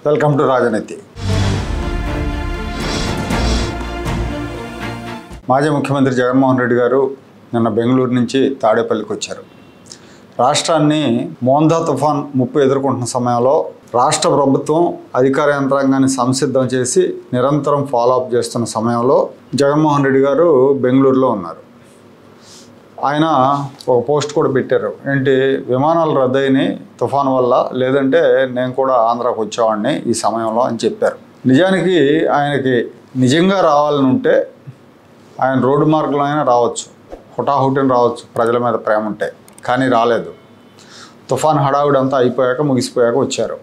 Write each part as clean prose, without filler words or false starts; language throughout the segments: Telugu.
వెల్కమ్ టు రాజనీతి. మాజీ ముఖ్యమంత్రి జగన్మోహన్ రెడ్డి గారు నిన్న బెంగళూరు నుంచి తాడేపల్లికి వచ్చారు. రాష్ట్రాన్ని మోందా తుఫాన్ ముప్పు ఎదుర్కొంటున్న సమయంలో రాష్ట్ర ప్రభుత్వం అధికార యంత్రాంగాన్ని సంసిద్ధం చేసి నిరంతరం ఫాలోఅప్ చేస్తున్న సమయంలో జగన్మోహన్ రెడ్డి గారు బెంగళూరులో ఉన్నారు. ఆయన ఒక పోస్ట్ కూడా పెట్టారు. ఏంటి, విమానాలు రద్దయినాయి తుఫాను వల్ల, లేదంటే నేను కూడా ఆంధ్రాకు వచ్చేవాడిని ఈ సమయంలో అని చెప్పారు. నిజానికి ఆయనకి నిజంగా రావాలని ఉంటే ఆయన రోడ్డు మార్గంలో అయినా రావచ్చు, హుటాహుటిని రావచ్చు ప్రజల మీద ప్రేమ ఉంటే. కానీ రాలేదు. తుఫాన్ హడావుడంతా అయిపోయాక ముగిసిపోయాక వచ్చారు.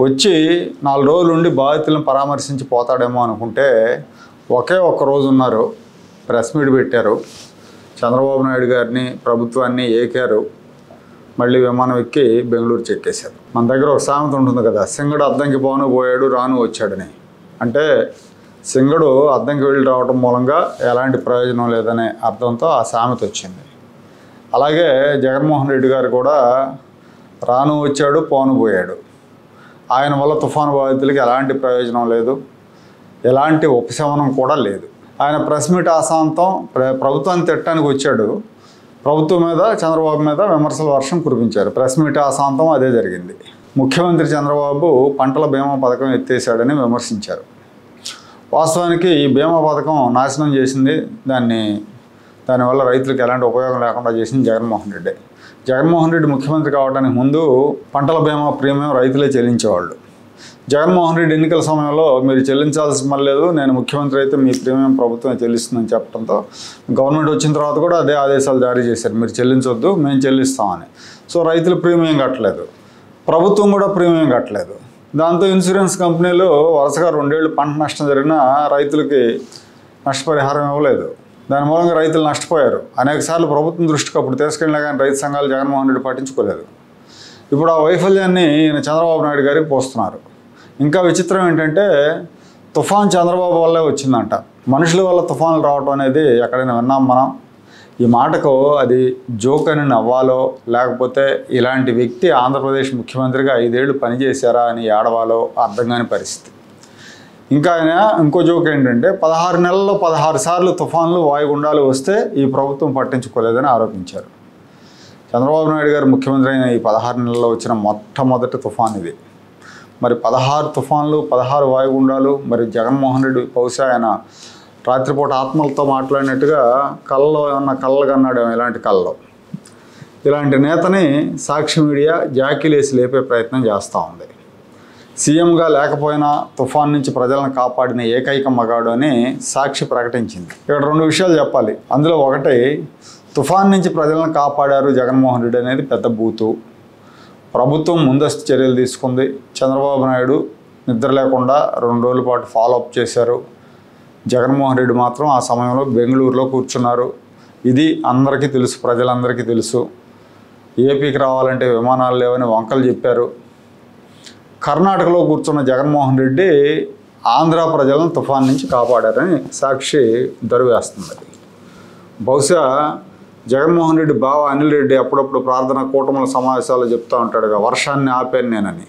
వచ్చి 4 రోజులు ఉండి బాధితులను పరామర్శించి పోతాడేమో అనుకుంటే ఒకే ఒక్క రోజు ఉన్నారు. ప్రెస్ మీట్ పెట్టారు. చంద్రబాబు నాయుడు గారిని ప్రభుత్వాన్ని ఏకారు. మళ్ళీ విమానం ఎక్కి బెంగళూరు చెక్కేశారు. మన దగ్గర ఒక సామెత ఉంటుంది కదా, సింగడు అద్దంకి పోను పోయాడు రాను వచ్చాడని. అంటే సింగడు అద్దంకి వెళ్ళి రావడం మూలంగా ఎలాంటి ప్రయోజనం లేదనే అర్థంతో ఆ సామెత వచ్చింది. అలాగే జగన్మోహన్ రెడ్డి గారు కూడా రాను వచ్చాడు పోను పోయాడు. ఆయన వల్ల తుఫాను బాధితులకి ఎలాంటి ప్రయోజనం లేదు, ఎలాంటి ఉపశమనం కూడా లేదు. ఆయన ప్రెస్ మీట్ ఆశాంతం ప్రభుత్వాన్ని తిట్టడానికి వచ్చాడు. ప్రభుత్వం మీద చంద్రబాబు మీద విమర్శల వర్షం కురిపించారు. ప్రెస్ మీట్ ఆశాంతం అదే జరిగింది. ముఖ్యమంత్రి చంద్రబాబు పంటల బీమా పథకం ఎత్తేసాడని విమర్శించారు. వాస్తవానికి ఈ బీమా పథకం నాశనం చేసింది, దానివల్ల రైతులకు ఎలాంటి ఉపయోగం లేకుండా చేసింది జగన్మోహన్ రెడ్డి. జగన్మోహన్ రెడ్డి ముఖ్యమంత్రి కావడానికి ముందు పంటల బీమా ప్రీమియం రైతులే చెల్లించేవాళ్ళు. జగన్మోహన్ రెడ్డి ఎన్నికల సమయంలో మీరు చెల్లించాల్సిన పని లేదు, నేను ముఖ్యమంత్రి అయితే మీ ప్రీమియం ప్రభుత్వం చెల్లిస్తుందని చెప్పడంతో గవర్నమెంట్ వచ్చిన తర్వాత కూడా అదే ఆదేశాలు జారీ చేశారు, మీరు చెల్లించొద్దు మేము చెల్లిస్తామని. సో రైతులు ప్రీమియం కట్టలేదు, ప్రభుత్వం కూడా ప్రీమియం కట్టలేదు. దాంతో ఇన్సూరెన్స్ కంపెనీలు వరుసగా 2 ఏళ్ళు పంట నష్టం జరిగినా రైతులకి నష్టపరిహారం ఇవ్వలేదు. దాని మూలంగా రైతులు నష్టపోయారు. అనేకసార్లు ప్రభుత్వం దృష్టికి అప్పుడు తీసుకెళ్ళినా కానీ రైతు సంఘాలు జగన్మోహన్ రెడ్డి పట్టించుకోలేదు. ఇప్పుడు ఆ వైఫల్యాన్ని ఈయన చంద్రబాబు నాయుడు గారికి పోస్తున్నారు. ఇంకా విచిత్రం ఏంటంటే తుఫాన్ చంద్రబాబు వల్లే వచ్చిందంట. మనుషుల వల్ల తుఫాన్లు రావడం అనేది ఎక్కడైనా విన్నాం మనం? ఈ మాటకు అది జోక్ అని నవ్వాలో, లేకపోతే ఇలాంటి వ్యక్తి ఆంధ్రప్రదేశ్ ముఖ్యమంత్రిగా 5 ఏళ్ళు పనిచేశారా అని ఏడవాలో అర్థం కాని పరిస్థితి. ఇంకా ఆయన ఇంకో జోక్ ఏంటంటే 16 నెలల్లో 16 సార్లు తుఫాన్లు వాయుగుండాలు వస్తే ఈ ప్రభుత్వం పట్టించుకోలేదని ఆరోపించారు. చంద్రబాబు నాయుడు గారు ముఖ్యమంత్రి అయిన ఈ 16 నెలల్లో వచ్చిన మొట్టమొదటి తుఫాన్ ఇది. మరి 16 తుఫాన్లు, 16 వాయుగుండాలు. మరి జగన్మోహన్ రెడ్డి బహుశా ఆయన రాత్రిపూట ఆత్మలతో మాట్లాడినట్టుగా కళ్ళలో ఏమన్నా కళ్ళగా అన్నాడు. ఇలాంటి నేతని సాక్షి మీడియా జాకీలేసి లేపే ప్రయత్నం చేస్తూ ఉంది. సీఎంగా లేకపోయినా తుఫాన్ నుంచి ప్రజలను కాపాడిన ఏకైక మగాడు అని సాక్షి ప్రకటించింది. ఇక్కడ 2 విషయాలు చెప్పాలి. అందులో ఒకటి, తుఫాన్ నుంచి ప్రజలను కాపాడారు జగన్మోహన్ రెడ్డి అనేది పెద్ద బూతు. ప్రభుత్వం ముందస్తు చర్యలు తీసుకుంది. చంద్రబాబు నాయుడు నిద్ర లేకుండా 2 రోజుల పాటు ఫాలోఅప్ చేశారు. జగన్మోహన్ రెడ్డి మాత్రం ఆ సమయంలో బెంగళూరులో కూర్చున్నారు. ఇది అందరికీ తెలుసు, ప్రజలందరికీ తెలుసు. ఏపీకి రావాలంటే విమానాలు లేవని వంకలు చెప్పారు. కర్ణాటకలో కూర్చున్న జగన్మోహన్ రెడ్డి ఆంధ్ర ప్రజలను తుఫాన్ నుంచి కాపాడారని సాక్షి దరువేస్తుంది. బహుశా జగన్మోహన్ రెడ్డి బావ అనిల్ రెడ్డి అప్పుడప్పుడు ప్రార్థన కూటముల సమావేశాలు చెప్తూ ఉంటాడుగా, వర్షాన్ని ఆపాను నేనని.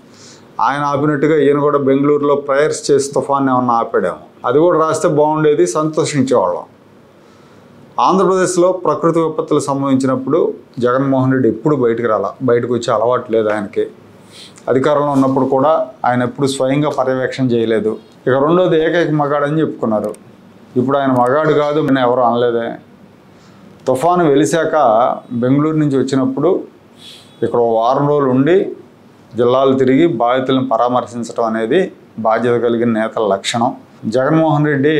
ఆయన ఆపినట్టుగా ఈయన కూడా బెంగళూరులో ప్రేయర్స్ చేసి తుఫాన్ని ఏమన్నా ఆపాడేమో. అది కూడా రాస్తే బాగుండేది, సంతోషించేవాళ్ళం. ఆంధ్రప్రదేశ్లో ప్రకృతి విపత్తులు సంభవించినప్పుడు జగన్మోహన్ రెడ్డి ఎప్పుడు బయటకు వచ్చే అలవాటు లేదు ఆయనకి. అధికారంలో ఉన్నప్పుడు కూడా ఆయన ఎప్పుడు స్వయంగా పర్యవేక్షణ చేయలేదు. ఇక రెండోది, ఏకైక మగాడని చెప్పుకున్నారు. ఇప్పుడు ఆయన మగాడు కాదు నేను ఎవరు అనలేదే. తుఫాను వెలిశాక బెంగళూరు నుంచి వచ్చినప్పుడు ఇక్కడ 1 వారం రోజులు ఉండి జిల్లాలు తిరిగి బాధితులను పరామర్శించడం అనేది బాధ్యత కలిగిన నేతల లక్షణం. జగన్మోహన్ రెడ్డి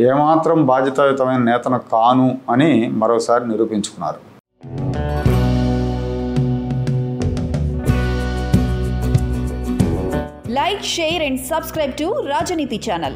ఏమాత్రం బాధ్యతాయుతమైన నేతను కాను అని మరోసారి నిరూపించుకున్నారు. Like, share and subscribe to Rajaniti channel.